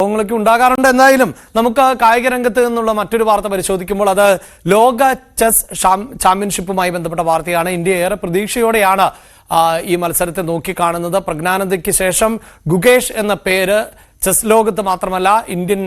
ങ്ങളൊക്കെ ഉണ്ടാകാറുണ്ട്. എന്തായാലും നമുക്ക് കായിക രംഗത്ത് നിന്നുള്ള മറ്റൊരു വാർത്ത പരിശോധിക്കുമ്പോൾ അത് ലോക ചെസ് ചാമ്പ്യൻഷിപ്പുമായി ബന്ധപ്പെട്ട വാർത്തയാണ്. ഇന്ത്യ ഏറെ പ്രതീക്ഷയോടെയാണ് ഈ മത്സരത്തെ നോക്കിക്കാണുന്നത്. പ്രജ്ഞാനന്ദയ്ക്ക് ശേഷം ഗുകേഷ് എന്ന പേര് ചെസ് ലോകത്ത് മാത്രമല്ല ഇന്ത്യൻ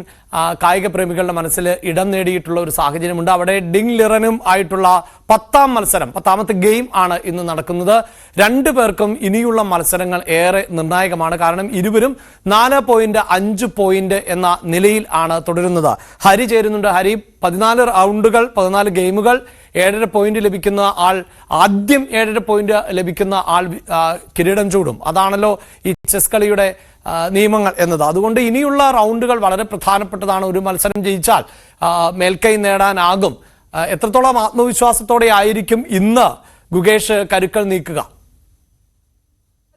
കായിക പ്രേമികളുടെ മനസ്സിൽ ഇടം നേടിയിട്ടുള്ള ഒരു സാഹചര്യമുണ്ട്. അവിടെ ഡിങ് ലിറനും ആയിട്ടുള്ള 10ാം മത്സരം, 10ാമത്തെ ഗെയിം ആണ് ഇന്ന് നടക്കുന്നത്. രണ്ടു പേർക്കും ഇനിയുള്ള മത്സരങ്ങൾ ഏറെ നിർണായകമാണ്. കാരണം ഇരുവരും 4.5 പോയിന്റ് എന്ന നിലയിൽ ആണ് തുടരുന്നത്. ഹരി ചേരുന്നുണ്ട്. ഹരി, 14 റൗണ്ടുകൾ, 14 ഗെയിമുകൾ, 7.5 പോയിന്റ് ലഭിക്കുന്ന ആൾ, ആദ്യം 7.5 പോയിന്റ് ലഭിക്കുന്ന ആൾ കിരീടം ചൂടും. അതാണല്ലോ ഈ ചെസ് കളിയുടെ നിയമങ്ങൾ എന്നത്. അതുകൊണ്ട് ഇനിയുള്ള റൗണ്ടുകൾ വളരെ പ്രധാനപ്പെട്ടതാണ്. ഒരു മത്സരം ജയിച്ചാൽ മേൽക്കൈ നേടാനാകും. എത്രത്തോളം ആത്മവിശ്വാസത്തോടെ ആയിരിക്കും ഇന്ന് ഗുകേഷ് കരുക്കൾ നീക്കുക?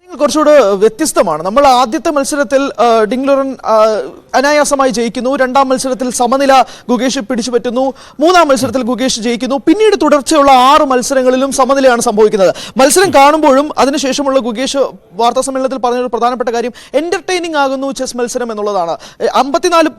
കുറച്ചുകൂടെ വ്യത്യസ്തമാണ്. നമ്മൾ ആദ്യത്തെ മത്സരത്തിൽ ഡിങ് ലിറൻ അനായാസമായി ജയിക്കുന്നു. രണ്ടാം മത്സരത്തിൽ സമനില ഗുകേഷ് പിടിച്ചുപറ്റുന്നു. മൂന്നാം മത്സരത്തിൽ ഗുകേഷ് ജയിക്കുന്നു. പിന്നീട് തുടർച്ചയുള്ള 6 മത്സരങ്ങളിലും സമനിലയാണ് സംഭവിക്കുന്നത്. മത്സരം കാണുമ്പോഴും അതിനുശേഷമുള്ള ഗുകേഷ് വാർത്താ സമ്മേളനത്തിൽ പറഞ്ഞൊരു പ്രധാനപ്പെട്ട കാര്യം എന്റർടൈനിങ് ആകുന്നു ചെസ് മത്സരം എന്നുള്ളതാണ്. 54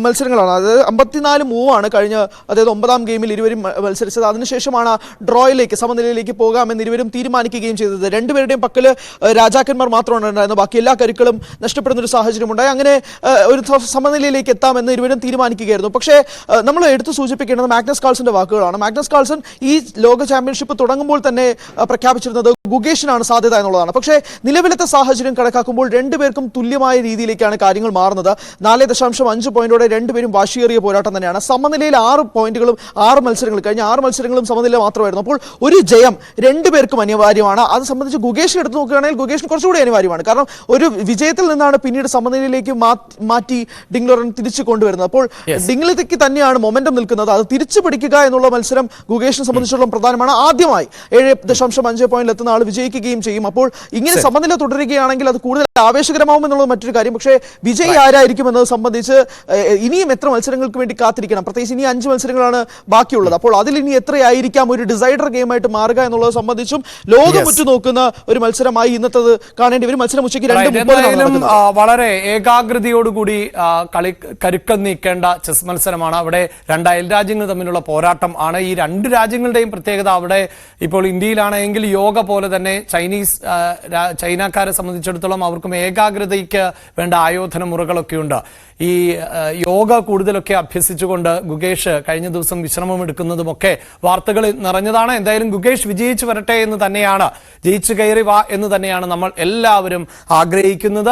മത്സരങ്ങളാണ്, അതായത് 54 മൂവാണ് കഴിഞ്ഞ, അതായത് 9ാം ഗെയിമിൽ ഇരുവരും മത്സരിച്ചത്. അതിനുശേഷമാണ് ഡ്രോയിലേക്ക്, സമനിലയിലേക്ക് പോകാമെന്ന് ഇരുവരും തീരുമാനിക്കുകയും ചെയ്തത്. രണ്ടുപേരുടെയും പക്കല് രാജാക്കന്മാർ മാത്രമാണ് ഉണ്ടായിരുന്നത്. ബാക്കി എല്ലാ കരുക്കളും നഷ്ടപ്പെടുന്ന ഒരു സാഹചര്യം ഉണ്ടായി. അങ്ങനെ ഒരു സമനിലയിലേക്ക് എത്താമെന്ന് ഇരുവരും തീരുമാനിക്കുകയായിരുന്നു. പക്ഷേ നമ്മൾ എടുത്തു സൂചിപ്പിക്കേണ്ടത് മാഗ്നസ് കാൾസന്റെ വാക്കുകളാണ്. മാഗ്നസ് കാൾസൺ ഈ ലോക ചാമ്പ്യൻഷിപ്പ് തുടങ്ങുമ്പോൾ തന്നെ പ്രഖ്യാപിച്ചിരുന്നത് ഗുകേഷിനാണ് സാധ്യത എന്നുള്ളതാണ്. പക്ഷേ നിലവിലത്തെ സാഹചര്യം കണക്കാക്കുമ്പോൾ രണ്ടുപേർക്കും തുല്യമായ രീതിയിലേക്കാണ് കാര്യങ്ങൾ മാറുന്നത്. 4.5 പോയിന്റോടെ രണ്ടുപേരും വാശിയേറിയ പോരാട്ടം തന്നെയാണ്. സമനിലയിൽ 6 പോയിന്റുകളും 6 മത്സരങ്ങൾ, കഴിഞ്ഞ 6 മത്സരങ്ങളും സമനില മാത്രമായിരുന്നു. അപ്പോൾ ഒരു ജയം രണ്ടുപേർക്കും അനിവാര്യമാണ്. അത് സംബന്ധിച്ച് ഗുകേഷ് എടുത്തു നോക്കുകയാണെങ്കിൽ ഗുകേഷിന് കുറച്ചുകൂടി അനിവാര്യമാണ്. കാരണം ഒരു വിജയത്തിൽ നിന്നാണ് പിന്നീട് സമനിലയിലേക്ക് മാറ്റി ഡിങ് ലിറൻ തിരിച്ചു കൊണ്ടുവരുന്നത്. അപ്പോൾ ഡിങ് ലിറയ്ക്ക് തന്നെയാണ് മൊമെന്റം നിൽക്കുന്നത്. അത് തിരിച്ചു പിടിക്കുക എന്നുള്ള മത്സരം ഗുകേഷിനെ സംബന്ധിച്ചിടത്തോളം പ്രധാനമാണ്. ആദ്യമായി 7.5 പോയിന്റിൽ എത്തുന്ന ആൾ വിജയിക്കുകയും ചെയ്യും. അപ്പോൾ ഇങ്ങനെ സമനില തുടരുകയാണെങ്കിൽ അത് കൂടുതൽ ആവേശകരമാവും എന്നുള്ളത് മറ്റൊരു കാര്യം. പക്ഷേ വിജയി ആരായിരിക്കും എന്നത് സംബന്ധിച്ച് ഇനിയും എത്ര മത്സരങ്ങൾക്ക് വേണ്ടി കാത്തിരിക്കണം. പ്രത്യേകിച്ച് ഇനി 5 മത്സരങ്ങളാണ് ബാക്കിയുള്ളത്. അപ്പോൾ അതിൽ ഇനി എത്രയായിരിക്കാം ഒരു ഡിസൈഡർ ഗെയിമായിട്ട് മാറുക എന്നുള്ളത് സംബന്ധിച്ചും ലോകം ഉറ്റുനോക്കുന്ന ഒരു മത്സരമായി ഇന്നത്തത് കാണേണ്ടി വരും. മത്സരം ഉച്ചയ്ക്ക് 2:30 വളരെ ഏകാഗ്രതയോടുകൂടി കരുക്കൾ നീക്കേണ്ട ചെസ് മത്സരമാണ്. അവിടെ 2 അയൽ രാജ്യങ്ങൾ തമ്മിലുള്ള പോരാട്ടം ആണ്. ഈ 2 രാജ്യങ്ങളുടെയും പ്രത്യേകത, അവിടെ ഇപ്പോൾ ഇന്ത്യയിലാണെങ്കിൽ യോഗ പോലെ തന്നെ ചൈനക്കാരെ സംബന്ധിച്ചിടത്തോളം അവർക്കും ഏകാഗ്രതയ്ക്ക് വേണ്ട ആയോധന മുറകളൊക്കെയുണ്ട്. ഈ യോഗ കൂടുതലൊക്കെ അഭ്യസിച്ചുകൊണ്ട് ഗുകേഷ് കഴിഞ്ഞ ദിവസം വിശ്രമം എടുക്കുന്നതുമൊക്കെ വാർത്തകൾ നിറഞ്ഞതാണ്. എന്തായാലും ഗുകേഷ് വിജയിച്ചു വരട്ടെ എന്ന് തന്നെയാണ്, ജയിച്ചു കയറി വാ എന്ന് തന്നെയാണ് നമ്മൾ എല്ലാവരും ആഗ്രഹിക്കുന്നത്.